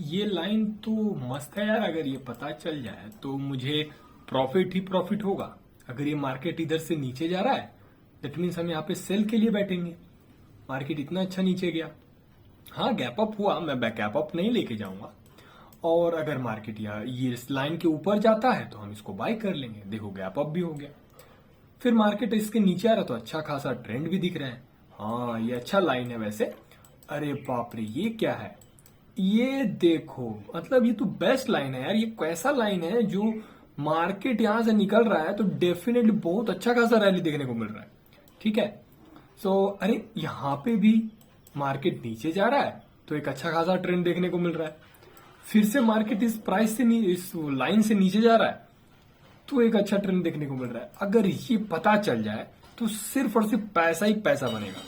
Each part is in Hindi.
ये लाइन तो मस्त है यार। अगर ये पता चल जाए तो मुझे प्रॉफिट ही प्रॉफिट होगा। अगर ये मार्केट इधर से नीचे जा रहा है दैट मीन्स हम यहाँ पे सेल के लिए बैठेंगे। मार्केट इतना अच्छा नीचे गया, हाँ गैप अप हुआ, मैं गैप अप नहीं लेके जाऊंगा। और अगर मार्केट ये इस लाइन के ऊपर जाता है तो हम इसको बाय कर लेंगे। देखो गैप अप भी हो गया। फिर मार्केट इसके नीचे आ रहा तो अच्छा खासा ट्रेंड भी दिख रहा है। हाँ ये अच्छा लाइन है वैसे। अरे बाप रे ये क्या है, ये देखो मतलब ये तो बेस्ट लाइन है यार। ये कैसा लाइन है जो मार्केट यहां से निकल रहा है तो डेफिनेटली बहुत अच्छा खासा रैली देखने को मिल रहा है। ठीक है, सो अरे यहां पे भी मार्केट नीचे जा रहा है तो एक अच्छा खासा ट्रेंड देखने को मिल रहा है। फिर से मार्केट इस प्राइस से इस लाइन से नीचे जा रहा है तो एक अच्छा ट्रेंड देखने को मिल रहा है। अगर ये पता चल जाए तो सिर्फ और सिर्फ पैसा ही पैसा बनेगा।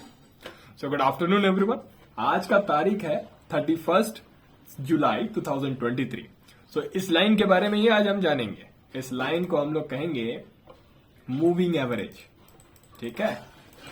So good afternoon everyone. आज का तारीख है 31 जुलाई 2023। सो इस लाइन के बारे में ही आज हम जानेंगे। इस लाइन को हम लोग कहेंगे मूविंग एवरेज। ठीक है,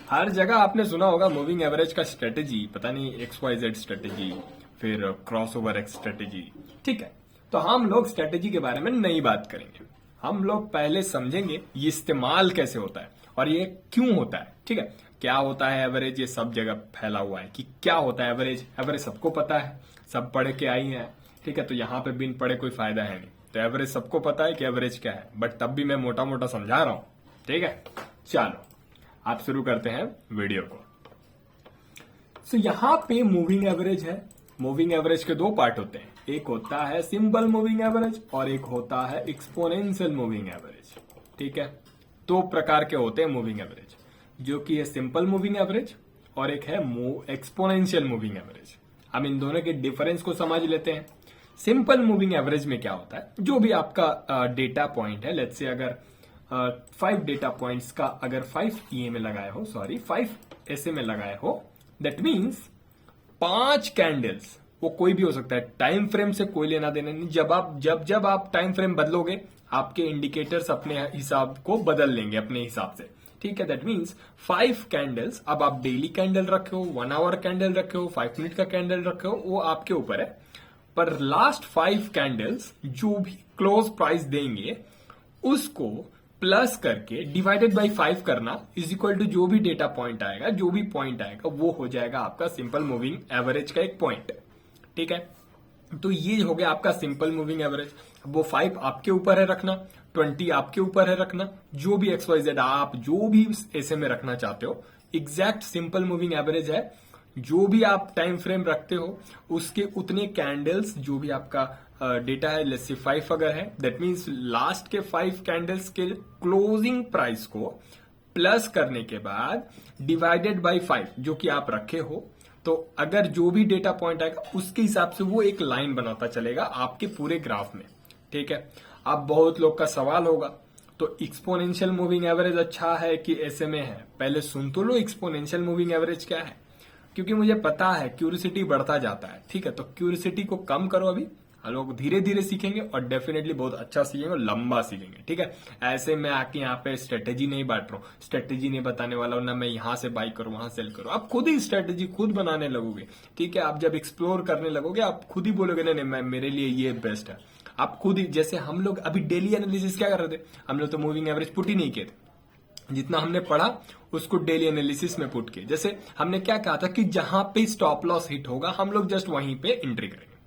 हर जगह आपने सुना होगा मूविंग एवरेज का स्ट्रेटेजी, पता नहीं XYZ स्ट्रेटेजी, फिर क्रॉसओवर एक्स स्ट्रेटेजी। ठीक है, तो हम लोग स्ट्रेटेजी के बारे में नहीं बात करेंगे। हम लोग पहले समझेंगे ये इस्तेमाल कैसे होता है और ये क्यों होता है। ठीक है, क्या होता है एवरेज, ये सब जगह फैला हुआ है कि क्या होता है एवरेज। एवरेज सबको पता है, सब पढ़ के आई हैं। ठीक है, तो यहाँ पे बिन पढ़े कोई फायदा है नहीं। तो एवरेज सबको पता है कि एवरेज क्या है, बट तब भी मैं मोटा मोटा समझा रहा हूं। ठीक है, चलो आप शुरू करते हैं वीडियो को। सो यहाँ पे मूविंग एवरेज है। मूविंग एवरेज के दो पार्ट होते हैं, एक होता है सिंपल मूविंग एवरेज और एक होता है एक्सपोनेंशियल मूविंग एवरेज। ठीक है, दो प्रकार के होते हैं मूविंग एवरेज, जो कि है सिंपल मूविंग एवरेज और एक है एक्सपोनेंशियल मूविंग एवरेज। हम इन दोनों के डिफरेंस को समझ लेते हैं। सिंपल मूविंग एवरेज में क्या होता है, जो भी आपका डेटा पॉइंट है, लेट्स से अगर 5 डेटा पॉइंट्स का अगर 5 EA में लगाए हो, 5 SA में लगाए हो, दैट मीन्स 5 कैंडल्स, वो कोई भी हो सकता है, टाइम फ्रेम से कोई लेना देना नहीं। जब आप टाइम फ्रेम बदलोगे आपके इंडिकेटर्स अपने हिसाब को बदल लेंगे अपने हिसाब से। ठीक है, दैट मीन्स 5 कैंडल्स, अब आप डेली कैंडल रखे हो, 1 आवर कैंडल रखे हो, 5 मिनट का कैंडल रखे हो, वो आपके ऊपर है। पर लास्ट 5 कैंडल्स जो भी क्लोज प्राइस देंगे उसको प्लस करके डिवाइडेड बाय 5 करना इज इक्वल टू जो भी डेटा पॉइंट आएगा, जो भी पॉइंट आएगा वो हो जाएगा आपका सिंपल मूविंग एवरेज का एक पॉइंट। ठीक है, तो ये हो गया आपका सिंपल मूविंग एवरेज। वो 5 आपके ऊपर है रखना, 20 आपके ऊपर है रखना, जो भी XYZ आप जो भी ऐसे में रखना चाहते हो। एग्जैक्ट सिंपल मूविंग एवरेज है, जो भी आप टाइम फ्रेम रखते हो उसके उतने कैंडल्स, जो भी आपका डेटा है, लेट्स से 5 अगर है, दैट मीन्स लास्ट के 5 कैंडल्स के क्लोजिंग प्राइस को प्लस करने के बाद डिवाइडेड बाय 5 जो कि आप रखे हो, तो अगर जो भी डेटा पॉइंट आएगा उसके हिसाब से वो एक लाइन बनाता चलेगा आपके पूरे ग्राफ में। ठीक है, अब बहुत लोग का सवाल होगा तो एक्सपोनेंशियल मूविंग एवरेज अच्छा है कि SMA है। पहले सुन तो लो एक्सपोनेंशियल मूविंग एवरेज क्या है, क्योंकि मुझे पता है क्यूरियोसिटी बढ़ता जाता है। ठीक है, तो क्यूरियोसिटी को कम करो, अभी हम लोग धीरे धीरे सीखेंगे और डेफिनेटली बहुत अच्छा सीखेंगे और लंबा सीखेंगे। ठीक है, ऐसे मैं आके यहाँ पे स्ट्रेटेजी नहीं बांट रहा हूँ, स्ट्रेटेजी नहीं बताने वाला हूँ ना, मैं यहाँ से बाई करूँ वहां सेल करूँ। आप खुद ही स्ट्रेटेजी खुद बनाने लगोगे। ठीक है, आप जब एक्सप्लोर करने लगोगे आप खुद ही बोलोगे नहीं नहीं मेरे लिए ये बेस्ट है। आप खुद ही, जैसे हम लोग अभी डेली एनालिसिस क्या कर रहे थे, हम लोग तो मूविंग एवरेज पुट ही नहीं किए थे। जितना हमने पढ़ा उसको डेली एनालिसिस में पुट किए। जैसे हमने क्या कहा था कि जहां पे स्टॉप लॉस हिट होगा हम लोग जस्ट वहीं पे एंट्री करेंगे,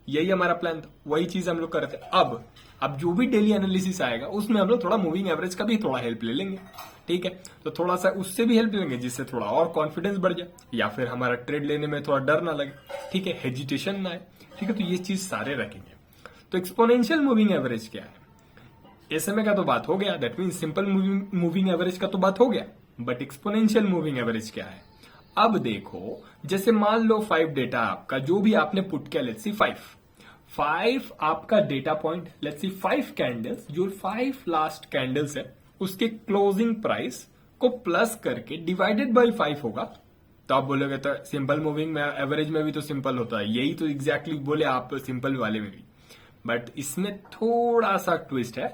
यही हमारा प्लान था, वही चीज हम लोग कर रहे थे। अब जो भी डेली एनालिसिस आएगा उसमें हम लोग थोड़ा मूविंग एवरेज का भी थोड़ा हेल्प ले लेंगे। ठीक है, तो थोड़ा सा उससे भी हेल्प लेंगे जिससे थोड़ा और कॉन्फिडेंस बढ़ जाए या फिर हमारा ट्रेड लेने में थोड़ा डर ना लगे। ठीक है, हेजिटेशन ना आए। ठीक है, तो ये चीज सारे रखेंगे। तो एक्सपोनेंशियल मूविंग एवरेज क्या है, SMA का तो बात हो गया, that means simple moving average का तो बात हो गया, बट एक्सपोनेंशियल मूविंग एवरेज क्या है। अब देखो, जैसे मान लो 5 डेटा आपका जो भी आपने पुट किया, लेट्स सी 5 आपका data point, let's see 5 candles, जो 5 लास्ट कैंडल्स है उसके क्लोजिंग प्राइस को प्लस करके डिवाइडेड बाय 5 होगा। तो आप बोलोगे तो सिंपल मूविंग में एवरेज में भी तो सिंपल होता है, यही तो एग्जैक्टली बोले आप सिंपल वाले में भी, बट इसमें थोड़ा सा ट्विस्ट है।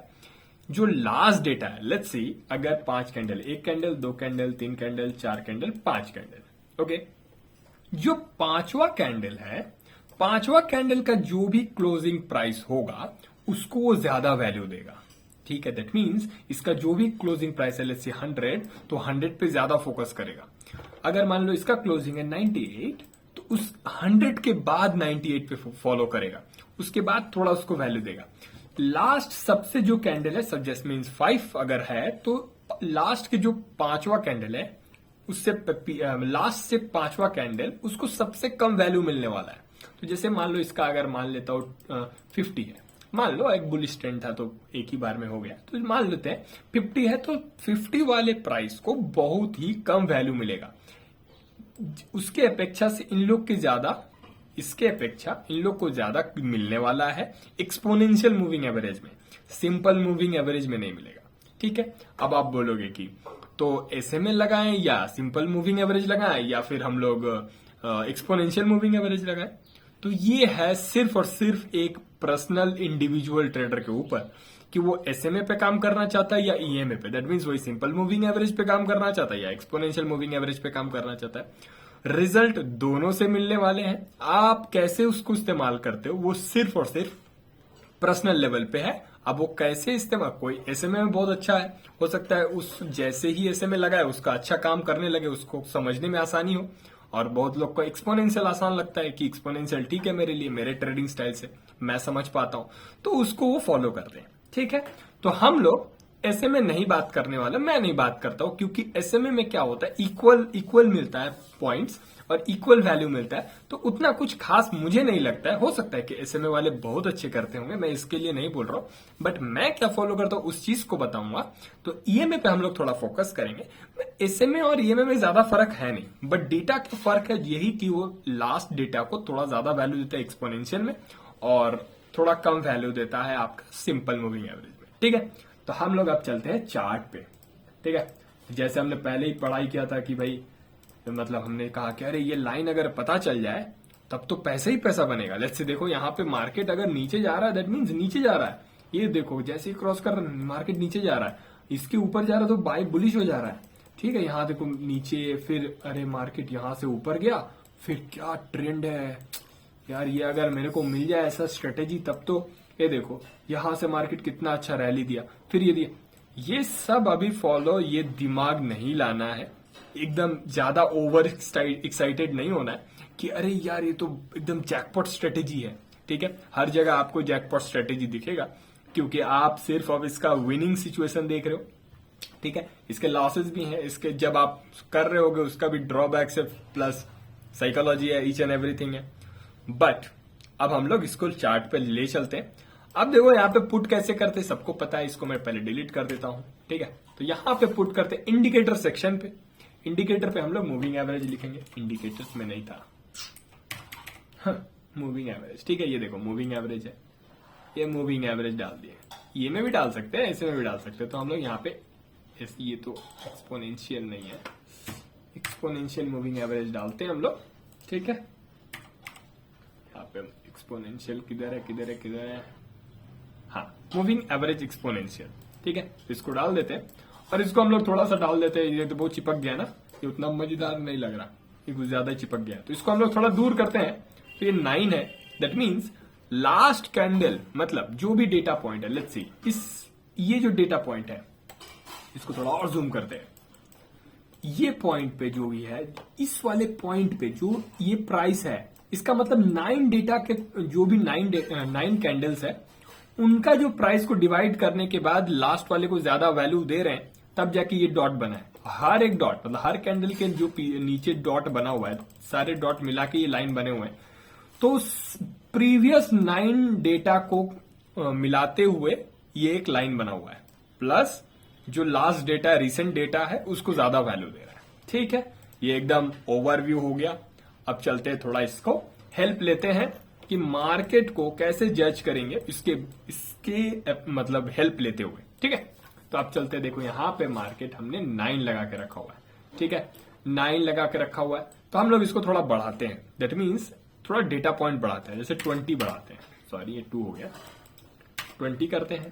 जो लास्ट डेटा है, लेट्स सी अगर 5 candle, 1 candle, 2 candle, 3 candle, 4 candle, 5 candle, okay, जो पांचवा कैंडल है, पांचवा कैंडल का जो भी क्लोजिंग प्राइस होगा उसको वो ज्यादा वैल्यू देगा। ठीक है, दैट मीन्स इसका जो भी क्लोजिंग प्राइस है लेट्स से 100, तो 100 पे ज्यादा फोकस करेगा। अगर मान लो इसका क्लोजिंग है 98, तो उस 100 के बाद 98 पे फॉलो करेगा, उसके बाद थोड़ा उसको वैल्यू देगा। लास्ट सबसे जो कैंडल है सजेस्ट मीन्स 5 अगर है, तो लास्ट के जो पांचवा कैंडल है उससे लास्ट से पांचवा कैंडल उसको सबसे कम वैल्यू मिलने वाला है। तो जैसे मान लो इसका अगर मान लेता हूं 50 है, मान लो एक बुलिश ट्रेंड था तो एक ही बार में हो गया, तो मान लेते हैं 50 है, तो 50 वाले प्राइस को बहुत ही कम वैल्यू मिलेगा। उसके अपेक्षा से इन लोग की ज्यादा, इसके अपेक्षा इन लोग को ज्यादा मिलने वाला है एक्सपोनेंशियल मूविंग एवरेज में, सिंपल मूविंग एवरेज में नहीं मिलेगा। ठीक है, अब आप बोलोगे कि तो एसएमए लगाएं या सिंपल मूविंग एवरेज लगाएं या फिर हम लोग एक्सपोनेंशियल मूविंग एवरेज लगाएं, तो ये है सिर्फ और सिर्फ एक पर्सनल इंडिविजुअल ट्रेडर के ऊपर कि वो एसएमए पे काम करना चाहता है या ईएमए पे। दैट मीन्स वही सिंपल मूविंग एवरेज पे काम करना चाहता है या एक्सपोनेंशियल मूविंग एवरेज पे काम करना चाहता है। रिजल्ट दोनों से मिलने वाले हैं, आप कैसे उसको इस्तेमाल करते हो वो सिर्फ और सिर्फ पर्सनल लेवल पे है। अब वो कैसे इस्तेमाल, कोई एसएमए में बहुत अच्छा है, हो सकता है उस जैसे ही एसएमए लगाए उसका अच्छा काम करने लगे, उसको समझने में आसानी हो। और बहुत लोग को एक्सपोनेंशियल आसान लगता है कि एक्सपोनेंशियल ठीक है मेरे लिए, मेरे ट्रेडिंग स्टाइल से मैं समझ पाता हूं, तो उसको वो फॉलो करते हैं। ठीक है, तो हम लोग एसएमए नहीं बात करने वाले, मैं नहीं बात करता हूं, क्योंकि एसएमए में क्या होता है इक्वल मिलता है पॉइंट्स और इक्वल वैल्यू मिलता है, तो उतना कुछ खास मुझे नहीं लगता है। हो सकता है कि एसएमए वाले बहुत अच्छे करते होंगे, मैं इसके लिए नहीं बोल रहा हूं, बट मैं क्या फॉलो करता हूं उस चीज को बताऊंगा। तो ईएमए पे हम लोग थोड़ा फोकस करेंगे। एसएमए और ईएमए में ज्यादा फर्क है नहीं, बट डेटा का फर्क है यही कि वो लास्ट डेटा को थोड़ा ज्यादा वैल्यू देता है एक्सपोनेंशियल में और थोड़ा कम वैल्यू देता है आपका सिंपल मूविंग एवरेज में। ठीक है, तो हम लोग अब चलते हैं चार्ट पे। ठीक है, जैसे हमने पहले ही पढ़ाई किया था कि भाई मतलब हमने कहा कि अरे ये लाइन अगर पता चल जाए तब तो पैसा ही पैसा बनेगा। लेट्स से देखो यहाँ पे मार्केट अगर नीचे जा रहा है दैट मीन्स नीचे जा रहा है, ये देखो जैसे ही क्रॉस कर मार्केट नीचे जा रहा है, इसके ऊपर जा रहा है तो बाय बुलिश हो जा रहा है। ठीक है, यहाँ देखो नीचे, फिर अरे मार्केट यहाँ से ऊपर गया, फिर क्या ट्रेंड है यार, ये अगर मेरे को मिल जाए ऐसा स्ट्रेटेजी तब तो, ये देखो यहां से मार्केट कितना अच्छा रैली दिया, फिर ये दिया। ये सब अभी फॉलो, ये दिमाग नहीं लाना है, एकदम ज्यादा ओवर एक्साइटेड नहीं होना है कि अरे यार ये तो एकदम जैकपॉट स्ट्रेटेजी है। ठीक है, हर जगह आपको जैकपॉट स्ट्रेटेजी दिखेगा क्योंकि आप सिर्फ अब इसका विनिंग सिचुएशन देख रहे हो। ठीक है, इसके लॉसेस भी हैं, इसके जब आप कर रहे होगे उसका भी ड्रॉबैक्स है, प्लस साइकोलॉजी है, ईच एंड एवरीथिंग है। बट अब हम लोग इसको चार्ट पे ले चलते हैं। अब देखो यहाँ पे पुट कैसे करते हैं सबको पता है, इसको मैं पहले डिलीट कर देता हूं। ठीक है, तो यहाँ पे पुट करते हैं इंडिकेटर सेक्शन पे। इंडिकेटर पे हम लोग मूविंग एवरेज लिखेंगे, इंडिकेटर्स में नहीं था, मूविंग एवरेज। ठीक है, ये देखो मूविंग एवरेज है, ये मूविंग एवरेज डाल दिए, ये में भी डाल सकते हैं, ऐसे में भी डाल सकते हैं। तो हम लोग यहाँ पे ये तो एक्सपोनेंशियल नहीं है, एक्सपोनेंशियल मूविंग एवरेज डालते हैं हम लोग। ठीक है, यहाँ पे एक्सपोनेंशियल किधर है किधर है किधर है, हाँ मूविंग एवरेज एक्सपोनेंशियल। ठीक है, तो इसको डाल देते हैं और इसको हम लोग थोड़ा सा डाल देते हैं। ये तो बहुत चिपक गया ना, ये उतना मजेदार नहीं लग रहा, ये कुछ ज्यादा चिपक गया, तो इसको हम लोग थोड़ा दूर करते हैं। तो ये 9 है, दैट मीन्स लास्ट कैंडल, मतलब जो भी डेटा पॉइंट है, लेट्स सी ये जो डेटा पॉइंट है इसको थोड़ा और जूम करते हैं। ये पॉइंट पे जो भी है, इस वाले पॉइंट पे जो ये प्राइस है, इसका मतलब 9 डेटा के जो भी 9 कैंडल्स है उनका जो प्राइस को डिवाइड करने के बाद लास्ट वाले को ज्यादा वैल्यू दे रहे हैं, तब जाके ये डॉट बना है। हर एक डॉट मतलब हर कैंडल के जो नीचे डॉट बना हुआ है, सारे डॉट मिला के ये लाइन बने हुए हैं। तो प्रीवियस 9 डेटा को मिलाते हुए ये एक लाइन बना हुआ है, प्लस जो लास्ट डेटा रिसेंट डेटा है उसको ज्यादा वैल्यू दे रहा है। ठीक है, ये एकदम ओवरव्यू हो गया। अब चलते हैं थोड़ा इसको हेल्प लेते हैं कि मार्केट को कैसे जज करेंगे, इसके मतलब हेल्प लेते हुए। ठीक है, तो अब चलते हैं, देखो यहाँ पे मार्केट हमने 9 लगा के रखा हुआ है। ठीक है, 9 लगा के रखा हुआ है, तो हम लोग इसको थोड़ा बढ़ाते हैं, दैट मीन्स थोड़ा डेटा पॉइंट बढ़ाते हैं, जैसे 20 बढ़ाते हैं, सॉरी ये 2 हो गया, 20 करते हैं।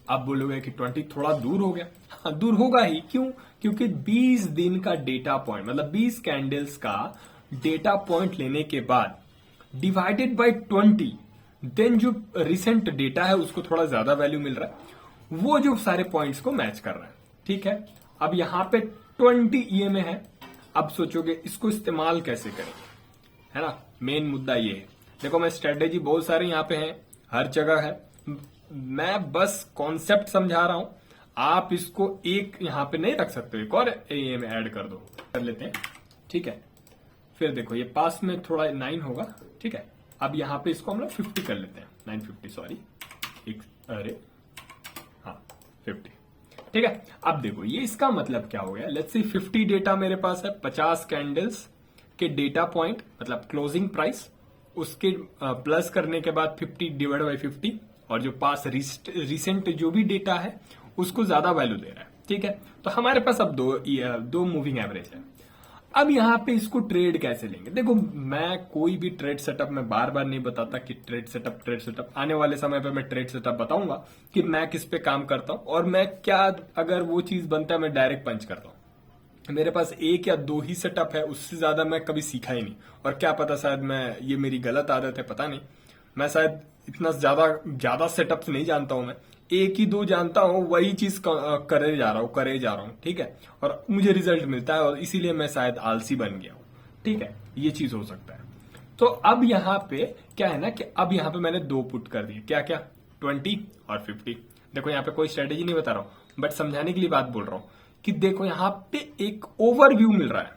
आप बोलोगे कि 20 थोड़ा दूर हो गया, हाँ दूर होगा ही, क्यों? क्योंकि 20 दिन का डेटा पॉइंट मतलब 20 कैंडल्स का डेटा पॉइंट लेने के बाद डिवाइडेड बाय 20, देन जो रिसेंट डेटा है उसको थोड़ा ज्यादा वैल्यू मिल रहा है, वो जो सारे पॉइंट्स को मैच कर रहा है। ठीक है, अब यहां पे 20 ईएमए है। अब सोचोगे इसको इस्तेमाल कैसे करें, है ना, मेन मुद्दा ये है। देखो मैं स्ट्रेटेजी बहुत सारे यहाँ पे हैं, हर जगह है, मैं बस कॉन्सेप्ट समझा रहा हूं। आप इसको एक यहां पे नहीं रख सकते, एक और एएम ऐड कर दो, कर लेते हैं। ठीक है, फिर देखो ये पास में थोड़ा 9 होगा। ठीक है, अब यहां पे इसको हम लोग 50 कर लेते हैं, 950 सॉरी, अरे हाँ 50। ठीक है, अब देखो ये इसका मतलब क्या हो गया, लेट्स सी 50 डेटा मेरे पास है, 50 कैंडल्स के डेटा पॉइंट मतलब क्लोजिंग प्राइस, उसके प्लस करने के बाद 50 डिवाइड बाई 50, और जो पास रिसेंट जो भी डेटा है उसको ज्यादा वैल्यू दे रहा है। ठीक है, तो हमारे पास अब दो मूविंग एवरेज है। अब यहां पे इसको ट्रेड कैसे लेंगे, देखो मैं कोई भी ट्रेड सेटअप में बार बार नहीं बताता कि ट्रेड सेटअप, आने वाले समय पे मैं ट्रेड सेटअप बताऊंगा कि मैं किस पे काम करता हूं, और मैं क्या, अगर वो चीज बनता है मैं डायरेक्ट पंच करता हूं। मेरे पास एक या दो ही सेटअप है, उससे ज्यादा मैं कभी सीखा ही नहीं, और क्या पता शायद मैं, ये मेरी गलत आदत है, पता नहीं, मैं शायद इतना ज्यादा सेटअप्स नहीं जानता हूं, मैं एक ही दो जानता हूं, वही चीज करे जा रहा हूं। ठीक है, और मुझे रिजल्ट मिलता है, और इसीलिए मैं शायद आलसी बन गया हूं। ठीक है, ये चीज हो सकता है। तो अब यहां पे क्या है ना कि अब यहां पे मैंने दो पुट कर दिए, क्या क्या, 20 और 50। देखो यहां पे कोई स्ट्रेटेजी नहीं बता रहा हूं, बट समझाने के लिए बात बोल रहा हूं कि देखो यहां पे एक ओवरव्यू मिल रहा है।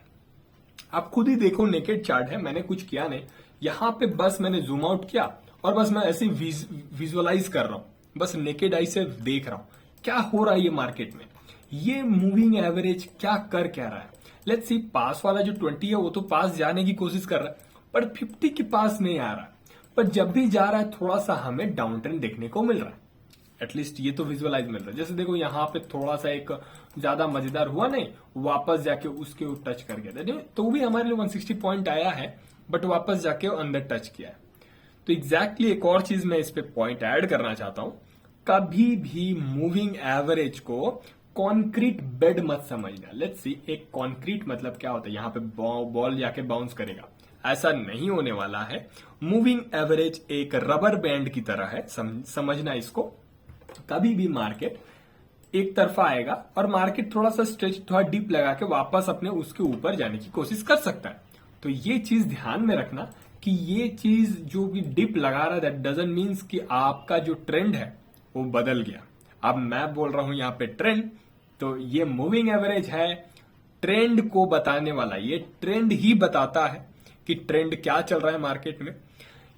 आप खुद ही देखो, नेकेड चार्ट है, मैंने कुछ किया नहीं, यहां पे बस मैंने जूम आउट किया और बस मैं ऐसे विजुअलाइज कर रहा हूं, बस नेकेड आई से देख रहा हूं क्या हो रहा है ये मार्केट में, ये मूविंग एवरेज क्या रहा है। लेट्स सी, पास वाला जो 20 है वो तो पास जाने की कोशिश कर रहा है, पर 50 के पास नहीं आ रहा, पर जब भी जा रहा है थोड़ा सा हमें डाउन ट्रेंड देखने को मिल रहा है, एटलीस्ट ये तो विजुअलाइज मिल रहा है। जैसे देखो यहाँ पे थोड़ा सा एक ज्यादा मजेदार हुआ नहीं, वापस जाके उसके टच कर गया था, तो भी हमारे लिए 160 पॉइंट आया है, बट वापस जाके अंदर टच किया है। तो एग्जैक्टली एक और चीज मैं इस पे पॉइंट ऐड करना चाहता हूं, कभी भी मूविंग एवरेज को कॉन्क्रीट बेड मत समझना। लेट्स सी, एक कॉन्क्रीट मतलब क्या होता है, यहां पे बॉल जाके बाउंस करेगा, ऐसा नहीं होने वाला है। मूविंग एवरेज एक रबर बैंड की तरह है, समझना इसको। कभी भी मार्केट एक तरफा आएगा और मार्केट थोड़ा सा स्ट्रेच, थोड़ा डीप लगा के वापस अपने उसके ऊपर जाने की कोशिश कर सकता है। तो ये चीज ध्यान में रखना कि ये चीज जो भी डिप लगा रहा है, दैट डजंट मीन्स कि आपका जो ट्रेंड है वो बदल गया। अब मैं बोल रहा हूं यहाँ पे ट्रेंड, तो ये मूविंग एवरेज है ट्रेंड को बताने वाला, ये ट्रेंड ही बताता है कि ट्रेंड क्या चल रहा है मार्केट में।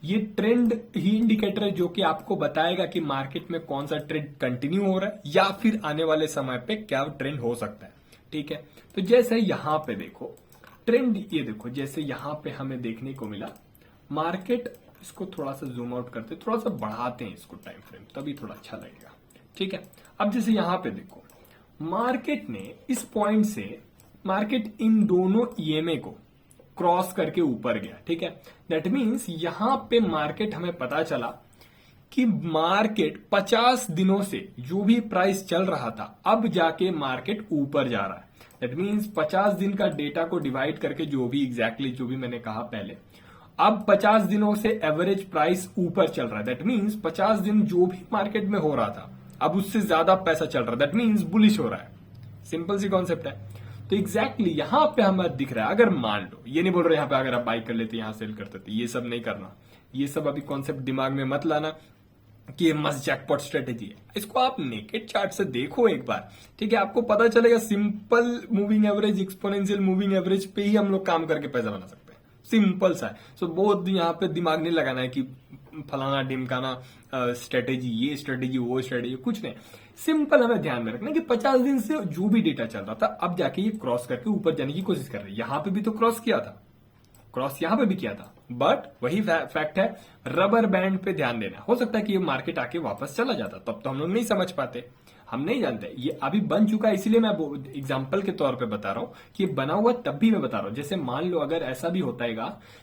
ये ट्रेंड ही इंडिकेटर है जो कि आपको बताएगा कि मार्केट में कौन सा ट्रेंड कंटिन्यू हो रहा है या फिर आने वाले समय पे क्या ट्रेंड हो सकता है। ठीक है, तो जैसे यहां पे देखो ट्रेंड, ये देखो जैसे यहां पे हमें देखने को मिला मार्केट, इसको थोड़ा सा जूम आउट करते, थोड़ा सा बढ़ाते हैं इसको टाइम फ्रेम, तभी थोड़ा अच्छा लगेगा। ठीक है, अब जैसे यहां पे देखो मार्केट ने इस पॉइंट से, मार्केट इन दोनों ईएमए को क्रॉस करके ऊपर गया। ठीक है, दैट मीन्स यहां पे मार्केट, हमें पता चला कि मार्केट 50 दिनों से जो भी प्राइस चल रहा था अब जाके मार्केट ऊपर जा रहा है। दैट मीन्स 50 दिन का डेटा को डिवाइड करके जो भी एग्जैक्टली जो भी मैंने कहा पहले, अब 50 दिनों से एवरेज प्राइस ऊपर चल रहा है। दैट मीन्स 50 दिन जो भी मार्केट में हो रहा था अब उससे ज्यादा पैसा चल रहा है, दैट मीन्स बुलिश हो रहा है। सिंपल सी कॉन्सेप्ट है। तो एग्जैक्टली यहां पे हमें दिख रहा है, अगर मान लो, ये नहीं बोल रहे यहां पे अगर आप बाई कर लेते यहां सेल करते थे, ये सब नहीं करना, ये सब अभी कॉन्सेप्ट दिमाग में मत लाना कि ये मस्त जैकपॉट स्ट्रेटेजी है। इसको आप नेकेड चार्ट से देखो एक बार, ठीक है, आपको पता चलेगा simple moving average, exponential moving average पे ही हम लोग काम करके पैसा बना सकते हैं। सिंपल सा है। सो बहुत यहाँ पे दिमाग नहीं लगाना है कि फलाना ढिमकाना स्ट्रेटेजी, ये स्ट्रेटेजी, वो स्ट्रेटेजी, कुछ नहीं। सिंपल हमें ध्यान में रखना कि 50 दिन से जो भी डेटा चल रहा था अब जाके ये क्रॉस करके ऊपर जाने की कोशिश कर रही है। यहां पे भी तो क्रॉस किया था, क्रॉस यहां पे भी किया था, बट वही फैक्ट है, रबर बैंड पे ध्यान देना। हो सकता है कि ये मार्केट आके वापस चला जाता, तब तो हम लोग नहीं समझ पाते, हम नहीं जानते। ये अभी बन चुका है, इसलिए मैं एग्जांपल के तौर पे बता रहा हूं कि ये बना हुआ तब भी मैं बता रहा हूं। जैसे मान लो अगर ऐसा भी होता है,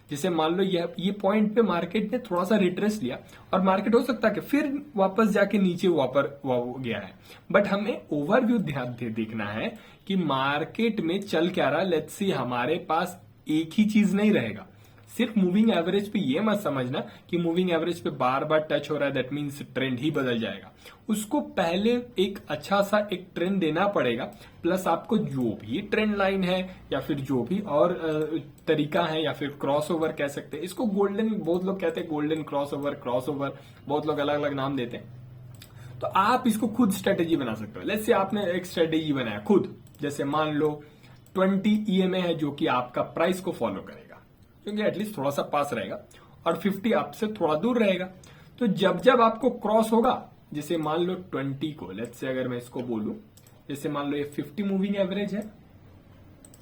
जैसे मान लो ये पॉइंट पे मार्केट ने थोड़ा सा रिट्रेस लिया और मार्केट हो सकता है कि फिर वापस जाके नीचे गया है, बट हमें ओवरव्यू ध्यान देखना है कि मार्केट में चल क्या रहा है। लेट्स सी, हमारे पास एक ही चीज नहीं रहेगा, सिर्फ मूविंग एवरेज पे ये मत समझना कि मूविंग एवरेज पे बार बार टच हो रहा है दैट मीन्स ट्रेंड ही बदल जाएगा। उसको पहले एक अच्छा सा एक ट्रेंड देना पड़ेगा, प्लस आपको जो भी ट्रेंड लाइन है या फिर जो भी और तरीका है या फिर क्रॉसओवर कह सकते हैं इसको, गोल्डन, बहुत लोग कहते हैं गोल्डन क्रॉसओवर, बहुत लोग अलग अलग नाम देते हैं। तो आप इसको खुद स्ट्रेटेजी बना सकते हो। लेट्स से आपने एक स्ट्रेटेजी बनाया खुद, जैसे मान लो 20 ईएमए है जो कि आपका प्राइस को फॉलो करेगा, क्योंकि एटलीस्ट थोड़ा सा पास रहेगा, और 50 आपसे थोड़ा दूर रहेगा। तो जब जब आपको क्रॉस होगा, जैसे मान लो 20 को, लेट्स से अगर मैं इसको बोलूं, जैसे मान लो ये 50 मूविंग एवरेज है,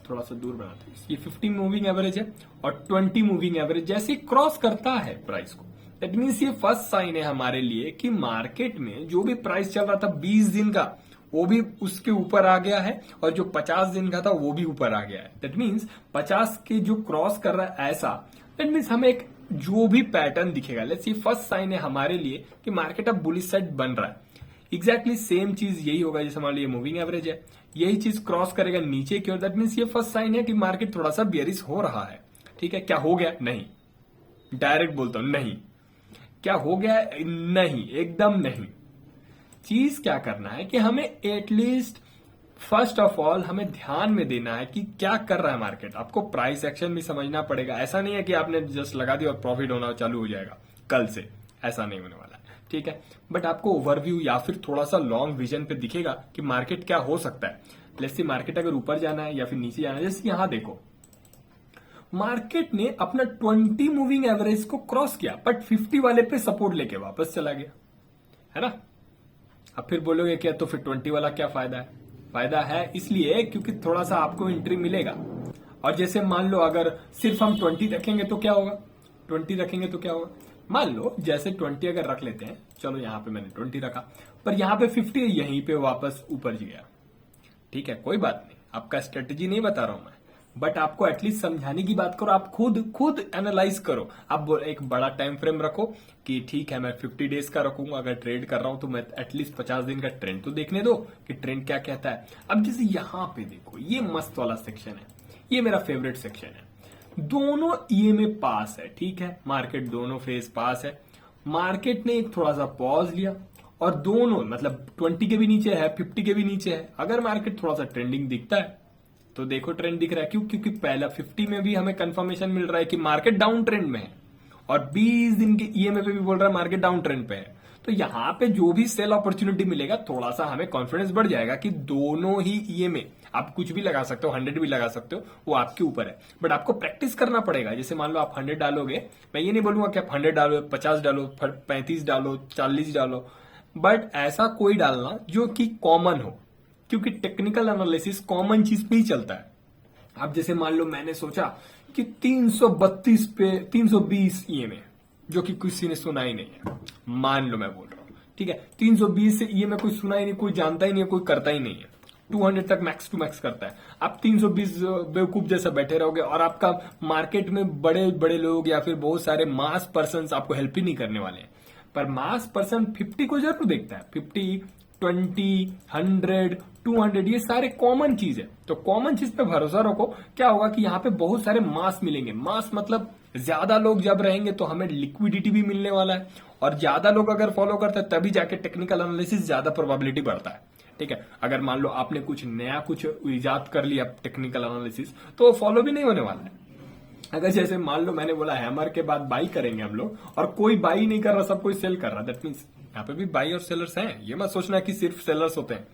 थोड़ा सा दूर बनाते हैं, ये 50 मूविंग एवरेज है और 20 मूविंग एवरेज जैसे क्रॉस करता है प्राइस को, दैट मीन्स ये फर्स्ट साइन है हमारे लिए कि मार्केट में जो भी प्राइस चल रहा था 20 दिन का वो भी उसके ऊपर आ गया है, और जो 50 दिन का था वो भी ऊपर आ गया है। दैट मीन्स 50 के जो क्रॉस कर रहा है ऐसा, दैट मीन्स हमें एक जो भी पैटर्न दिखेगा, लेट्स सी फर्स्ट साइन है हमारे लिए कि मार्केट अब बुलिश साइड बन रहा है। एग्जैक्टली सेम चीज यही होगा, जैसे मान लो ये मूविंग एवरेज है, यही चीज क्रॉस करेगा नीचे की ओर, दैट मीन्स ये फर्स्ट साइन है कि मार्केट थोड़ा सा बेयरिश हो रहा है। ठीक है, क्या हो गया? नहीं, डायरेक्ट बोलता हूं नहीं। क्या हो गया? नहीं, एकदम नहीं। चीज क्या करना है कि हमें एटलीस्ट फर्स्ट ऑफ ऑल हमें ध्यान में देना है कि क्या कर रहा है मार्केट। आपको प्राइस एक्शन भी समझना पड़ेगा। ऐसा नहीं है कि आपने जस्ट लगा दिया और प्रॉफिट होना चालू हो जाएगा कल से, ऐसा नहीं होने वाला है। ठीक है, बट आपको ओवरव्यू या फिर थोड़ा सा लॉन्ग विजन पे दिखेगा कि मार्केट क्या हो सकता है। लेट्स सी मार्केट अगर ऊपर जाना है या फिर नीचे जाना है, जैसे यहां देखो मार्केट ने अपना 20 मूविंग एवरेज को क्रॉस किया बट 50 वाले पे सपोर्ट लेके वापस चला गया, है ना। अब फिर बोलोगे क्या, तो फिर 20 वाला क्या फायदा है? फायदा है इसलिए क्योंकि थोड़ा सा आपको एंट्री मिलेगा। और जैसे मान लो अगर सिर्फ हम 20 रखेंगे तो क्या होगा, 20 रखेंगे तो क्या होगा, मान लो जैसे 20 अगर रख लेते हैं, चलो यहां पे मैंने 20 रखा, पर यहां पे 50 यहीं पे वापस ऊपर गया। ठीक है, कोई बात नहीं, आपका स्ट्रेटेजी नहीं बता रहा हूं मैं, बट आपको एटलीस्ट समझाने की बात करो। आप खुद एनालाइज करो। आप एक बड़ा टाइम फ्रेम रखो कि ठीक है मैं 50 डेज का रखूंगा, अगर ट्रेड कर रहा हूं तो मैं एटलीस्ट 50 दिन का ट्रेंड तो देखने दो कि ट्रेंड क्या कहता है। अब जैसे यहां पे देखो, ये मस्त वाला सेक्शन है, ये मेरा फेवरेट सेक्शन है। दोनों ईएमए पास है, ठीक है, मार्केट दोनों फेज पास है। मार्केट ने एक थोड़ा सा पॉज लिया और दोनों मतलब 20 के भी नीचे है, 50 के भी नीचे है। अगर मार्केट थोड़ा सा ट्रेंडिंग दिखता है तो देखो ट्रेंड दिख रहा है, क्यों? क्योंकि पहला 50 में भी हमें कंफर्मेशन मिल रहा है कि मार्केट डाउन ट्रेंड में है, और 20 दिन के ईएमए पे भी बोल रहा है मार्केट डाउन ट्रेंड पे है। तो यहां पे जो भी सेल अपॉर्चुनिटी मिलेगा, थोड़ा सा हमें कॉन्फिडेंस बढ़ जाएगा कि दोनों ही ईएमए, आप कुछ भी लगा सकते हो, 100 भी लगा सकते हो, वो आपके ऊपर है। बट आपको प्रैक्टिस करना पड़ेगा। जैसे मान लो आप 100 डालोगे, मैं ये नहीं बोलूंगा कि आप 100 डालो, 50 डालो, 35 डालो, 40 डालो, बट ऐसा कोई डालना जो कि कॉमन हो, क्योंकि टेक्निकल एनालिसिस कॉमन चीज पे ही चलता है। अब जैसे मान लो मैंने सोचा कि 332 पे 320 ईएमए, जो कि किसी ने सुना ही नहीं है, मान लो मैं बोल रहा हूं, ठीक है, 320 से ईएमए कोई सुना ही नहीं, कोई जानता ही नहीं है, कोई करता ही नहीं है। 200 तक मैक्स टू मैक्स करता है। आप 320 बेवकूफ जैसा बैठे रहोगे और आपका मार्केट में बड़े बड़े लोग या फिर बहुत सारे मास पर्सन आपको हेल्प ही नहीं करने वाले हैं। पर मास पर्सन 50 को जरूर देखता है, 50, 20, 100, 200, ये सारे कॉमन चीज है। तो कॉमन चीज पे भरोसा रखो। क्या होगा कि यहाँ पे बहुत सारे मास मिलेंगे। मास मतलब ज्यादा लोग जब रहेंगे तो हमें लिक्विडिटी भी मिलने वाला है, और ज्यादा लोग अगर फॉलो करते हैं तभी जाके टेक्निकल एनालिसिस ज्यादा प्रोबेबिलिटी बढ़ता है। ठीक है, अगर मान लो आपने कुछ नया कुछ इजाद कर लिया टेक्निकल एनालिसिस, तो वो फॉलो भी नहीं होने वाला है। अगर जैसे मान लो मैंने बोला हैमर के बाद बाई करेंगे हम लोग, और कोई बाई नहीं कर रहा, सब कोई सेल कर रहा, दैट मीन्स यहाँ पे भी बाई और सेलर्स हैं। ये मत सोचना कि सिर्फ सेलर्स होते हैं,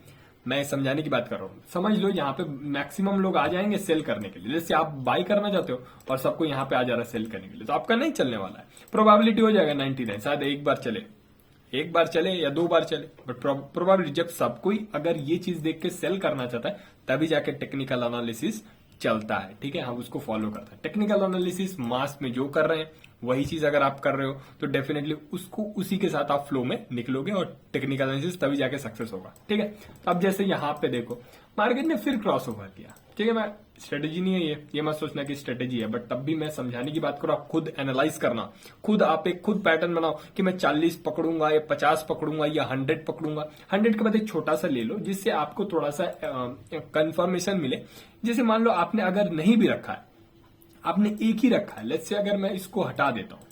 मैं समझाने की बात कर रहा हूँ। समझ लो यहाँ पे मैक्सिमम लोग आ जाएंगे सेल करने के लिए। जैसे आप बाई करना चाहते हो और सबको यहाँ पे आ जा रहा है सेल करने के लिए, तो आपका नहीं चलने वाला है। प्रोबेबिलिटी हो जाएगा 99, शायद एक बार चले या 2 बार चले, बट प्रोबेबिलिटी जब सब कोई अगर ये चीज देख के सेल करना चाहता है तभी जाके टेक्निकल एनालिसिस चलता है। ठीक है, हम उसको फॉलो करते हैं। टेक्निकल एनालिसिस मास में जो कर रहे हैं वही चीज अगर आप कर रहे हो तो डेफिनेटली उसको उसी के साथ आप फ्लो में निकलोगे, और टेक्निकल एनालिसिस तभी जाके सक्सेस होगा। ठीक है, तो अब जैसे यहाँ पे देखो मार्केट ने फिर क्रॉस ओवर किया। ठीक है, मैं स्ट्रेटेजी नहीं है ये मत सोचना कि स्ट्रेटेजी है, बट तब भी मैं समझाने की बात करूं, आप खुद एनालाइज करना, खुद आप एक खुद पैटर्न बनाओ कि मैं 40 पकड़ूंगा या 50 पकड़ूंगा या 100 पकड़ूंगा। 100 के बाद एक छोटा सा ले लो जिससे आपको थोड़ा सा कंफर्मेशन मिले। जैसे मान लो आपने अगर नहीं भी रखा है, आपने एक ही रखा है, लेट्स से अगर मैं इसको हटा देता हूं,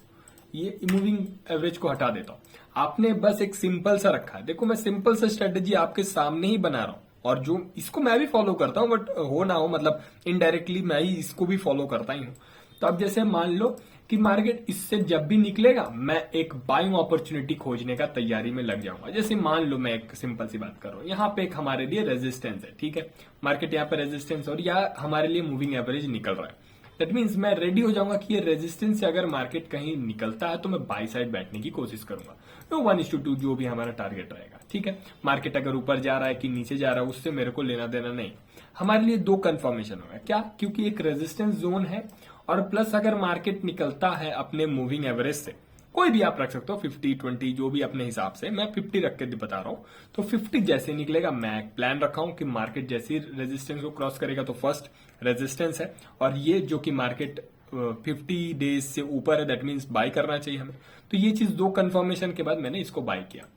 ये मूविंग एवरेज को हटा देता हूं, आपने बस एक सिंपल सा रखा है। देखो मैं सिंपल सा स्ट्रेटेजी आपके सामने ही बना रहा हूं, और जो इसको मैं भी फॉलो करता हूं, बट हो ना हो मतलब इनडायरेक्टली मैं ही इसको भी फॉलो करता ही हूं। तो अब जैसे मान लो कि मार्केट इससे जब भी निकलेगा मैं एक बाइंग अपॉर्चुनिटी खोजने का तैयारी में लग जाऊंगा। जैसे मान लो मैं एक सिंपल सी बात कर रहा हूं, यहाँ पे एक हमारे लिए रेजिस्टेंस है, ठीक है, मार्केट यहाँ पे रेजिस्टेंस और या हमारे लिए मूविंग एवरेज निकल रहा है। दैट मीन्स मैं रेडी हो जाऊंगा कि ये रेजिस्टेंस से अगर मार्केट कहीं निकलता है तो मैं बाई साइड बैठने की कोशिश करूंगा। तो 1:2 जो भी हमारा टारगेट रहेगा, ठीक है। मार्केट अगर ऊपर जा रहा है कि नीचे जा रहा है उससे मेरे को लेना देना नहीं। हमारे लिए दो कंफर्मेशन होगा, क्या, क्योंकि एक रेजिस्टेंस जोन है और प्लस अगर मार्केट निकलता है अपने मूविंग एवरेज से, कोई भी आप रख सकते हो 50 20 जो भी अपने हिसाब से, मैं 50 रख के बता रहा हूं। तो 50 जैसे निकलेगा मैं एक प्लान रखा हूं कि मार्केट जैसे रेजिस्टेंस को क्रॉस करेगा तो फर्स्ट रेजिस्टेंस है, और ये जो कि मार्केट 50 डेज से ऊपर है, दैट मीन्स बाय करना चाहिए हमें। तो ये चीज दो कंफर्मेशन के बाद मैंने इसको बाय किया,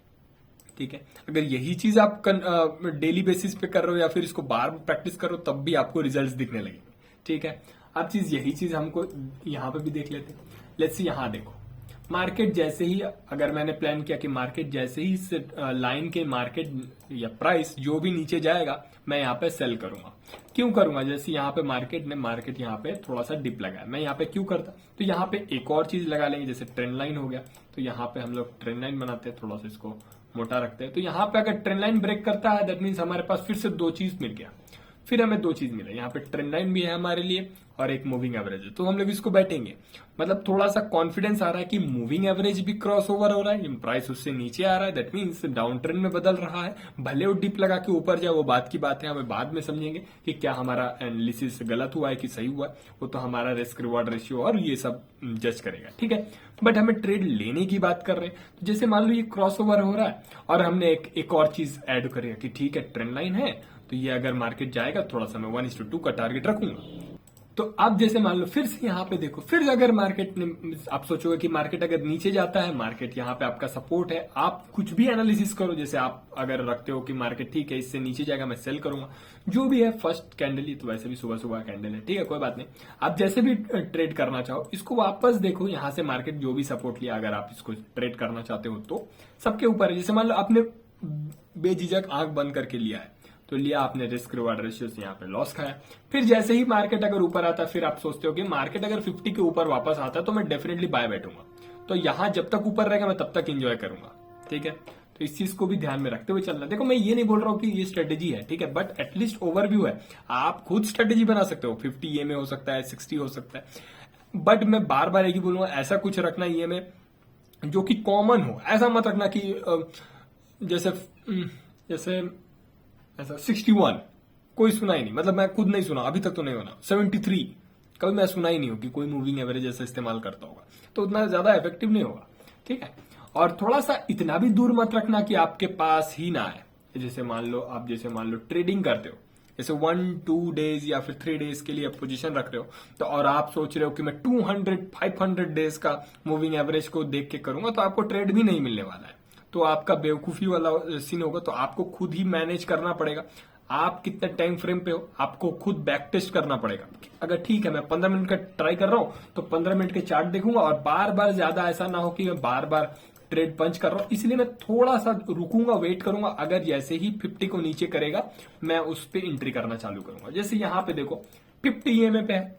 ठीक है। अगर यही चीज आप डेली बेसिस पे कर रहे हो या फिर इसको बार प्रैक्टिस करो तब भी आपको रिजल्ट्स दिखने लगेंगे, ठीक है। अब चीज यही चीज हमको यहां पे भी देख लेते हैं। लेट्स सी यहां देखो, मार्केट जैसे ही, अगर मैंने प्लान किया कि मार्केट जैसे ही इस लाइन के मार्केट या प्राइस जो भी नीचे जाएगा मैं यहाँ पे सेल करूंगा। क्यों करूंगा, जैसे यहाँ पे मार्केट यहाँ पे थोड़ा सा डिप लगा है, मैं यहाँ पे क्यों करता, तो यहाँ पे एक और चीज लगा लेंगे, जैसे ट्रेंड लाइन हो गया। तो यहाँ पे हम लोग ट्रेंड लाइन बनाते हैं, थोड़ा सा इसको मोटा रखते हैं। तो यहाँ पे अगर ट्रेंड लाइन ब्रेक करता है दैट मीन्स हमारे पास फिर से दो चीज मिल गया, फिर हमें दो चीज मिला, यहाँ पे ट्रेंड लाइन भी है हमारे लिए और एक मूविंग एवरेज है। तो हम लोग इसको बैठेंगे, मतलब थोड़ा सा कॉन्फिडेंस आ रहा है कि मूविंग एवरेज भी क्रॉस ओवर हो रहा है, प्राइस उससे नीचे आ रहा है, दैट मीन्स डाउन ट्रेंड में बदल रहा है। भले वो डिप लगा के ऊपर जाए वो बात की बात है, हमें बाद में समझेंगे कि क्या हमारा एनालिसिस गलत हुआ है कि सही हुआ है, वो तो हमारा रिस्क रिवॉर्ड रेशियो और ये सब जज करेगा, ठीक है। बट हमें ट्रेड लेने की बात कर रहे हैं, तो जैसे मान लो ये क्रॉस ओवर हो रहा है और हमने एक और चीज ऐड करेगा कि ठीक है ट्रेंड लाइन है, तो ये अगर मार्केट जाएगा थोड़ा सा मैं 1:2 का टारगेट रखूंगा। तो अब जैसे मान लो फिर से यहाँ पे देखो, फिर अगर मार्केट ने, आप सोचोगे कि मार्केट अगर नीचे जाता है, मार्केट यहाँ पे आपका सपोर्ट है, आप कुछ भी एनालिसिस करो, जैसे आप अगर रखते हो कि मार्केट ठीक है इससे नीचे जाएगा मैं सेल करूंगा, जो भी है फर्स्ट कैंडल ही, तो वैसे भी सुबह सुबह कैंडल है, ठीक है, कोई बात नहीं। आप जैसे भी ट्रेड करना चाहो इसको वापस देखो, यहाँ से मार्केट जो भी सपोर्ट लिया अगर आप इसको ट्रेड करना चाहते हो तो सबके ऊपर है। जैसे मान लो आपने बेझिझक आंख बंद करके लिया है, तो लिया आपने, रिस्क रिवार्ड रेशियो से यहाँ पे लॉस खाया। फिर जैसे ही मार्केट अगर ऊपर आता है फिर आप सोचते हो कि मार्केट अगर 50 के ऊपर वापस आता है तो मैं डेफिनेटली बाय बैठूंगा, तो यहां जब तक ऊपर रहेगा मैं तब तक एंजॉय करूंगा, ठीक है। तो इस चीज को भी ध्यान में रखते हुए चलना। देखो मैं ये नहीं बोल रहा हूं कि ये स्ट्रेटेजी है, ठीक है, बट एटलीस्ट ओवरव्यू है, आप खुद स्ट्रेटेजी बना सकते हो। 50 ये में हो सकता है, 60 हो सकता है, बट मैं बार बार एक ही बोलूंगा, ऐसा कुछ रखना ये में जो कि कॉमन हो। ऐसा मत रखना कि जैसे ऐसा 61 कोई सुना ही नहीं, मतलब मैं खुद नहीं सुना, अभी तक तो नहीं होना। 73 कभी मैं सुना ही नहीं हो कि कोई मूविंग एवरेज ऐसा इस्तेमाल करता होगा, तो उतना ज्यादा इफेक्टिव नहीं होगा, ठीक है। और थोड़ा सा इतना भी दूर मत रखना कि आपके पास ही ना आए। जैसे मान लो ट्रेडिंग करते हो, जैसे 1-2 डेज या फिर 3 डेज के लिए पोजीशन रख रहे हो, तो और आप सोच रहे हो कि मैं 200-500 डेज का मूविंग एवरेज को देख के करूंगा, तो आपको ट्रेड भी नहीं मिलने वाला है, तो आपका बेवकूफी वाला सीन होगा। तो आपको खुद ही मैनेज करना पड़ेगा, आप कितने टाइम फ्रेम पे हो आपको खुद बैक टेस्ट करना पड़ेगा। अगर ठीक है मैं 15 मिनट का ट्राई कर रहा हूं तो 15 मिनट के चार्ट देखूंगा, और बार बार ज्यादा ऐसा ना हो कि मैं बार बार ट्रेड पंच कर रहा हूं, इसलिए मैं थोड़ा सा रुकूंगा, वेट करूंगा। अगर जैसे ही 50 को नीचे करेगा मैं उस पर एंट्री करना चालू करूंगा। जैसे यहां पे देखो 50 ईएमए पे है,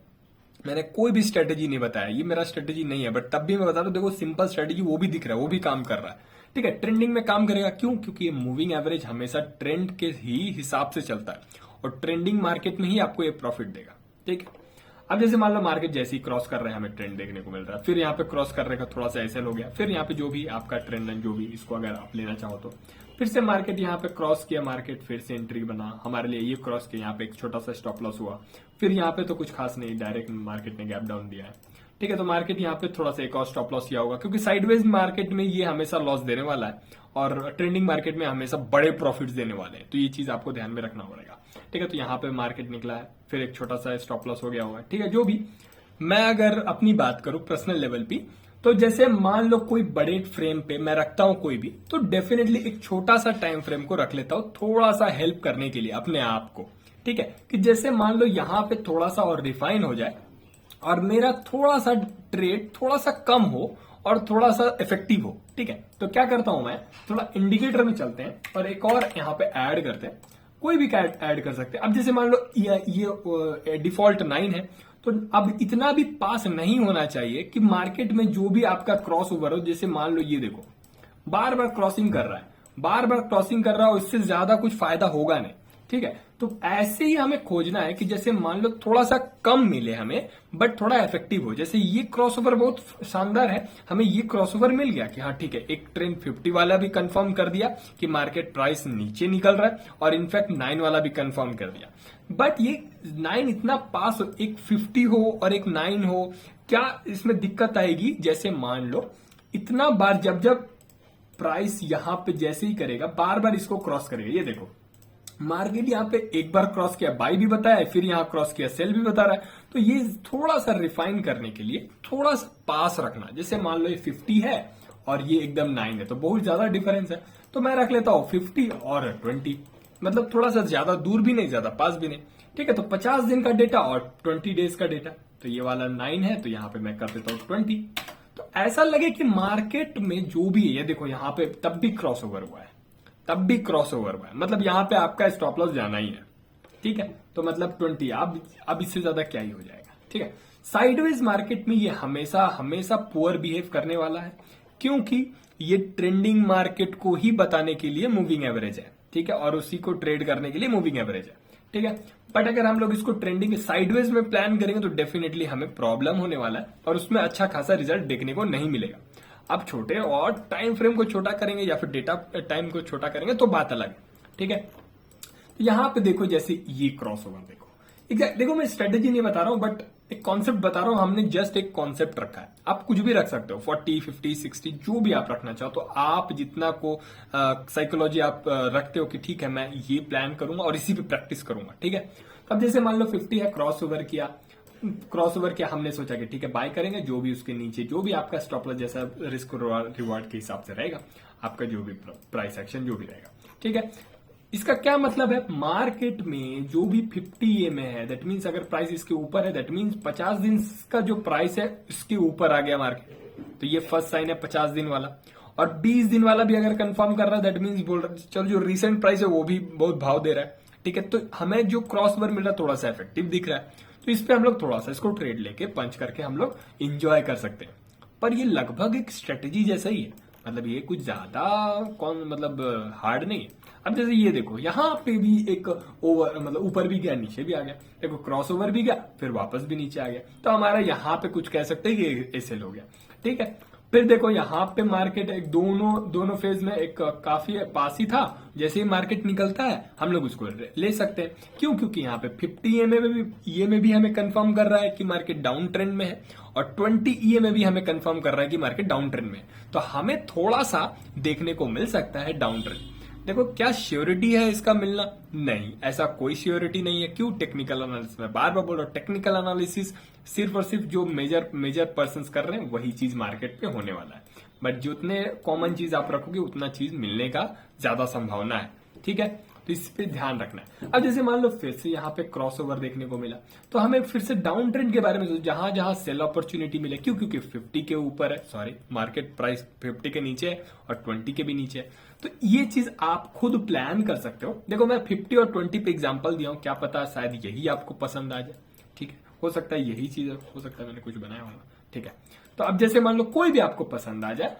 मैंने कोई भी स्ट्रेटेजी नहीं बताया, ये मेरा स्ट्रेटेजी नहीं है, बट तब भी मैं बता रहा हूं, देखो सिंपल स्ट्रेटेजी वो भी दिख रहा है, वो भी काम कर रहा है, ठीक है। ट्रेंडिंग में काम करेगा, क्यों, क्योंकि ये मूविंग एवरेज हमेशा ट्रेंड के ही हिसाब से चलता है और ट्रेंडिंग मार्केट में ही आपको ये प्रॉफिट देगा, ठीक है। अब जैसे मान लो मार्केट जैसे ही क्रॉस कर रहे हैं हमें ट्रेंड देखने को मिल रहा है, फिर यहाँ पे क्रॉस कर रहे का थोड़ा सा एसएल हो गया, फिर यहाँ पे जो भी आपका ट्रेंड लाइन जो भी इसको अगर आप लेना चाहो तो फिर से मार्केट यहाँ पे क्रॉस किया, मार्केट फिर से एंट्री बना हमारे लिए, ये क्रॉस किया, यहाँ पे एक छोटा सा स्टॉप लॉस हुआ, फिर यहाँ पे तो कुछ खास नहीं, डायरेक्ट मार्केट ने गैप डाउन दिया है, ठीक है। तो मार्केट यहाँ पे थोड़ा सा एक और स्टॉप लॉस किया होगा, क्योंकि साइडवेज मार्केट में ये हमेशा लॉस देने वाला है और ट्रेंडिंग मार्केट में हमेशा बड़े प्रॉफिट्स देने वाले हैं, तो ये चीज आपको ध्यान में रखना पड़ेगा, ठीक है। तो यहाँ पे मार्केट निकला है, फिर एक छोटा सा स्टॉप लॉस हो गया होगा, ठीक है। जो भी मैं अगर अपनी बात करूं पर्सनल लेवल पे, तो जैसे मान लो कोई बड़े फ्रेम पे मैं रखता हूं कोई भी, तो डेफिनेटली एक छोटा सा टाइम फ्रेम को रख लेता हूं थोड़ा सा हेल्प करने के लिए अपने आप को, ठीक है। कि जैसे मान लो यहां पे थोड़ा सा और रिफाइन हो जाए और मेरा थोड़ा सा ट्रेड थोड़ा सा कम हो और थोड़ा सा इफेक्टिव हो, ठीक है, तो क्या करता हूं मैं, थोड़ा इंडिकेटर में चलते हैं और एक और यहां पे ऐड करते हैं, कोई भी ऐड कर सकते हैं। अब जैसे मान लो ये डिफॉल्ट 9 है, तो अब इतना भी पास नहीं होना चाहिए कि मार्केट में जो भी आपका क्रॉस ओवर हो, जैसे मान लो ये देखो बार बार क्रॉसिंग कर रहा है, बार बार क्रॉसिंग कर रहा हो, इससे ज्यादा कुछ फायदा होगा नहीं, ठीक है। तो ऐसे ही हमें खोजना है कि जैसे मान लो थोड़ा सा कम मिले हमें बट थोड़ा इफेक्टिव हो। जैसे ये क्रॉसओवर बहुत शानदार है, हमें ये क्रॉसओवर मिल गया कि हाँ ठीक है, एक ट्रेंड 50 वाला भी कंफर्म कर दिया कि मार्केट प्राइस नीचे निकल रहा है, और इनफैक्ट 9 वाला भी कंफर्म कर दिया। बट ये 9 इतना पास हो, एक 50 हो और एक 9 हो, क्या इसमें दिक्कत आएगी? जैसे मान लो इतना बार जब जब प्राइस यहां पे जैसे ही करेगा, बार बार इसको क्रॉस करेगा, ये देखो मार्केट यहां पे एक बार क्रॉस किया, बाई भी बताया, फिर यहां क्रॉस किया, सेल भी बता रहा है। तो ये थोड़ा सा रिफाइन करने के लिए थोड़ा सा पास रखना, जैसे मान लो ये 50 है और ये एकदम 9 है, तो बहुत ज्यादा डिफरेंस है, तो मैं रख लेता हूं 50 और 20, मतलब थोड़ा सा ज्यादा दूर भी नहीं, ज्यादा पास भी नहीं, ठीक है। तो 50 दिन का डेटा और 20 डेज का डेटा, तो ये वाला 9 है, तो यहां पे मैं कर देता हूं 20। तो ऐसा लगे कि मार्केट में जो भी है, ये देखो यहां पे तब भी क्रॉस ओवर हुआ है, तब भी क्रॉस ओवर हुआ है, मतलब यहां पे आपका स्टॉप लॉस जाना ही है, ठीक है। तो मतलब 20, अब इससे ज्यादा क्या ही हो जाएगा, ठीक है। साइडवेज मार्केट में ये हमेशा हमेशा पुअर बिहेव करने वाला है, क्योंकि ये ट्रेंडिंग मार्केट को ही बताने के लिए मूविंग एवरेज है, ठीक है, और उसी को ट्रेड करने के लिए मूविंग एवरेज है, ठीक है। बट अगर हम लोग इसको ट्रेंडिंग साइडवेज में प्लान करेंगे तो डेफिनेटली हमें प्रॉब्लम होने वाला है और उसमें अच्छा खासा रिजल्ट देखने को नहीं मिलेगा। अब छोटे और टाइम फ्रेम को छोटा करेंगे या फिर डेटा टाइम को छोटा करेंगे तो बात अलग है, ठीक है। तो यहां पे देखो जैसे ये क्रॉस ओवर देखो, एग्जैक्ट देखो, मैं स्ट्रेटेजी नहीं बता रहा हूं बट एक कॉन्सेप्ट बता रहा हूं, हमने जस्ट एक कॉन्सेप्ट रखा है। आप कुछ भी रख सकते हो, 40, 50, 60 जो भी आप रखना चाहो, तो आप जितना को साइकोलॉजी आप रखते हो कि ठीक है मैं ये प्लान करूंगा और इसी पे प्रैक्टिस करूंगा, ठीक है। अब जैसे मान लो 50 है, क्रॉस ओवर किया, हमने सोचा कि ठीक है बाय करेंगे, जो भी उसके नीचे जो भी आपका स्टॉप लॉस जैसा रिस्क रिवार्ड के हिसाब से रहेगा, आपका जो भी प्राइस एक्शन जो भी रहेगा, ठीक है। इसका क्या मतलब है, मार्केट में जो भी 50 EMA है, दैट मीन्स अगर प्राइस इसके ऊपर है, दैट मीन्स 50 दिन का जो प्राइस है इसके ऊपर आ गया मार्केट, तो ये फर्स्ट साइन है 50 दिन वाला। और 20 दिन वाला भी अगर कंफर्म कर रहा है, दैट मीन्स बोल रहा है चलो जो रिसेंट प्राइस है वो भी बहुत भाव दे रहा है, ठीक है। तो हमें जो क्रॉस ओवर मिल रहा है थोड़ा सा इफेक्टिव दिख रहा है, तो इस पे हम लोग थोड़ा सा इसको ट्रेड लेके पंच करके हम लोग इंजॉय कर सकते हैं। पर ये लगभग एक स्ट्रेटेजी जैसा ही है, मतलब ये कुछ ज्यादा मतलब हार्ड नहीं है। अब जैसे ये देखो यहाँ पे भी एक ओवर, मतलब ऊपर भी गया नीचे भी आ गया, देखो क्रॉस ओवर भी गया फिर वापस भी नीचे आ गया, तो हमारा यहाँ पे कुछ कह सकते हैं कि एसएल हो गया, ठीक है। फिर देखो यहाँ पे मार्केट एक दोनों फेज में एक काफी पास ही था, जैसे ही मार्केट निकलता है हम लोग उसको ले सकते हैं, क्यों? क्योंकि यहाँ पे 50 EMA भी हमें कंफर्म कर रहा है कि मार्केट डाउन ट्रेंड में है, और 20 EMA भी हमें कंफर्म कर रहा है कि मार्केट डाउन ट्रेंड में है, तो हमें थोड़ा सा देखने को मिल सकता है डाउन ट्रेंड। देखो क्या श्योरिटी है इसका मिलना? नहीं, ऐसा कोई श्योरिटी नहीं है। क्यों? टेक्निकल एनालिसिस में बार बार बोल रहा हूं, टेक्निकल एनालिसिस सिर्फ और सिर्फ जो मेजर पर्संस कर रहे हैं वही चीज मार्केट पे होने वाला है, बट जितने कॉमन चीज आप रखोगे उतना चीज मिलने का ज्यादा संभावना है, ठीक है। तो इस पे ध्यान रखना है। अब जैसे मान लो फिर से यहाँ पे क्रॉस ओवर देखने को मिला, तो हमें फिर से डाउन ट्रेंड के बारे में जहां जहां सेल अपॉर्चुनिटी मिले, क्यों? क्योंकि 50 के ऊपर है, सॉरी मार्केट प्राइस 50 के नीचे है और 20 के भी नीचे है, तो ये चीज आप खुद प्लान कर सकते हो। देखो मैं 50 और 20 पे एग्जांपल दिया हूं, क्या पता शायद यही आपको पसंद आ जाए, ठीक है, हो सकता है यही चीज हो सकता है मैंने कुछ बनाया होगा, ठीक है। तो अब जैसे मान लो कोई भी आपको पसंद आ जाए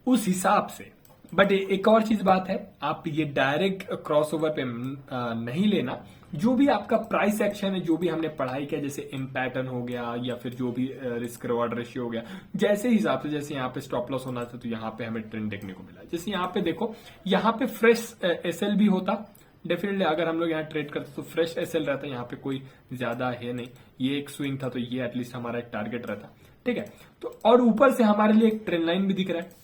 उस हिसाब से, बट एक और चीज बात है, आप ये डायरेक्ट क्रॉस ओवर पे नहीं लेना। जो भी आपका प्राइस एक्शन है, जो भी हमने पढ़ाई किया, जैसे इन पैटर्न हो गया या फिर जो भी रिस्क रिवार्ड रेशियो हो गया, जैसे हिसाब से, जैसे यहाँ पे स्टॉप लॉस होना था तो यहाँ पे हमें ट्रेंड देखने को मिला। जैसे यहाँ पे देखो, यहाँ पे फ्रेश एसएल भी होता, डेफिनेटली अगर हम लोग यहाँ ट्रेड करते तो फ्रेश एसएल रहता, यहाँ पे कोई ज्यादा है नहीं, ये एक स्विंग था तो ये एटलीस्ट हमारा एक टारगेट रहता, ठीक है। तो और ऊपर से हमारे लिए एक ट्रेंड लाइन भी दिख रहा है,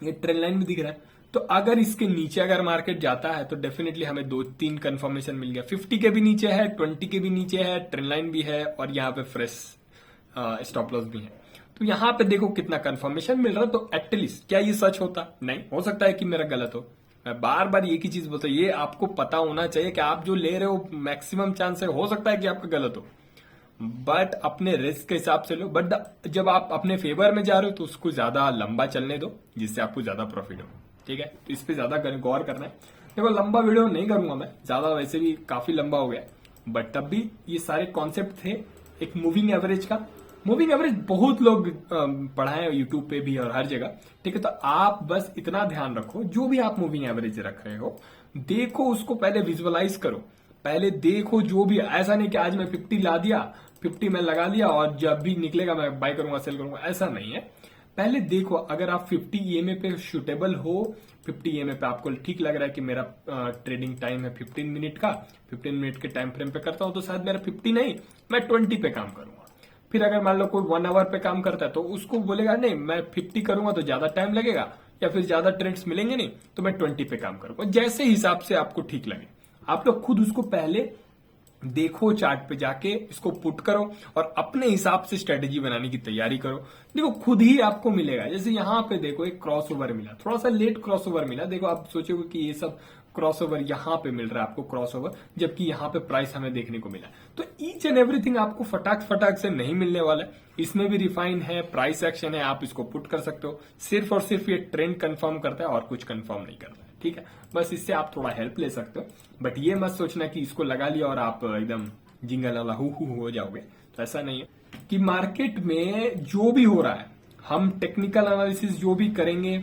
ये ट्रेंड लाइन भी दिख रहा है, तो अगर इसके नीचे अगर मार्केट जाता है तो डेफिनेटली हमें 2-3 कंफर्मेशन मिल गया। 50 के भी नीचे है, 20 के भी नीचे है, ट्रेंड लाइन भी है और यहाँ पे फ्रेश स्टॉप लॉस भी है। तो यहाँ पे देखो कितना कंफर्मेशन मिल रहा है, तो एटलीस्ट क्या ये सच होता? नहीं, हो सकता है कि मेरा गलत हो। मैं बार बार एक ही चीज बोलता हूं, ये आपको पता होना चाहिए कि आप जो ले रहे हो मैक्सिमम चांस है, हो सकता है कि आपका गलत हो, बट अपने रिस्क के हिसाब से लो। बट जब आप अपने फेवर में जा रहे हो तो उसको ज्यादा लंबा चलने दो, जिससे आपको ज्यादा प्रॉफिट हो। ठीक है, तो इस पे ज्यादा गौर करना है। देखो लंबा वीडियो नहीं करूंगा मैं ज्यादा, वैसे भी काफी लंबा हो गया, बट तब भी ये सारे कॉन्सेप्ट थे एक मूविंग एवरेज का। मूविंग एवरेज बहुत लोग पढ़ाए यूट्यूब पे भी और हर जगह। ठीक है, तो आप बस इतना ध्यान रखो, जो भी आप मूविंग एवरेज रख रहे हो देखो उसको पहले विजुअलाइज करो, पहले देखो। जो भी, ऐसा नहीं कि आज मैं 50 ला दिया, 50 में लगा लिया और जब भी निकलेगा मैं बाय करूंगा सेल करूंगा, ऐसा नहीं है। पहले देखो अगर आप 50 ईएमए पे सुटेबल हो, 50 ईएमए पे आपको ठीक लग रहा है कि मेरा ट्रेडिंग टाइम है 15 मिनट का, 15 मिनट के टाइम फ्रेम पे करता हूं तो शायद मेरा 50 नहीं मैं 20 पे काम करूंगा। फिर अगर मान लो कोई 1 आवर पे काम करता है तो उसको बोलेगा नहीं मैं 50 करूंगा तो ज्यादा टाइम लगेगा या फिर ज्यादा ट्रेड्स मिलेंगे नहीं, तो मैं 20 पे काम करूंगा। जैसे हिसाब से आपको ठीक लगे आप लोग खुद उसको पहले देखो, चार्ट पे जाके इसको पुट करो और अपने हिसाब से स्ट्रेटेजी बनाने की तैयारी करो। देखो खुद ही आपको मिलेगा। जैसे यहाँ पे देखो एक क्रॉसओवर मिला, थोड़ा सा लेट क्रॉसओवर मिला। देखो आप सोचोगे कि ये सब क्रॉसओवर यहाँ पे मिल रहा है आपको क्रॉसओवर, जबकि यहाँ पे प्राइस हमें देखने को मिला। तो ईच एंड एवरीथिंग आपको फटाक फटाक से नहीं मिलने वाला है। इसमें भी रिफाइन है, प्राइस एक्शन है, आप इसको पुट कर सकते हो। सिर्फ और सिर्फ ये ट्रेंड कंफर्म करता है और कुछ कंफर्म नहीं करता है। ठीक है, बस इससे आप थोड़ा हेल्प ले सकते हो, बट ये मत सोचना कि इसको लगा लिया और आप एकदम जिंगल वाला हु हो जाओगे। तो ऐसा नहीं है कि मार्केट में जो भी हो रहा है, हम टेक्निकल एनालिसिस जो भी करेंगे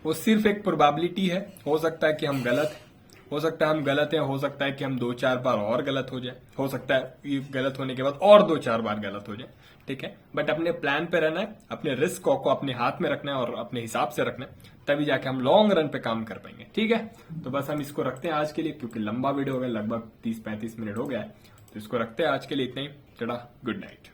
वो सिर्फ एक प्रोबेबिलिटी है। हो सकता है कि हम गलत हैं, हो सकता है हम गलत हैं, हो सकता है कि हम 2-4 बार और गलत हो जाए, हो सकता है ये गलत होने के बाद और 2-4 बार गलत हो जाए। ठीक है, बट अपने प्लान पे रहना है, अपने रिस्क को अपने हाथ में रखना है और अपने हिसाब से रखना है, तभी जाके हम लॉन्ग रन पे काम कर पाएंगे। ठीक है, तो बस हम इसको रखते हैं आज के लिए, क्योंकि लंबा वीडियो हो गया, लगभग 30-35 मिनट हो गया है, तो इसको रखते हैं आज के लिए इतना ही। चला, गुड नाइट।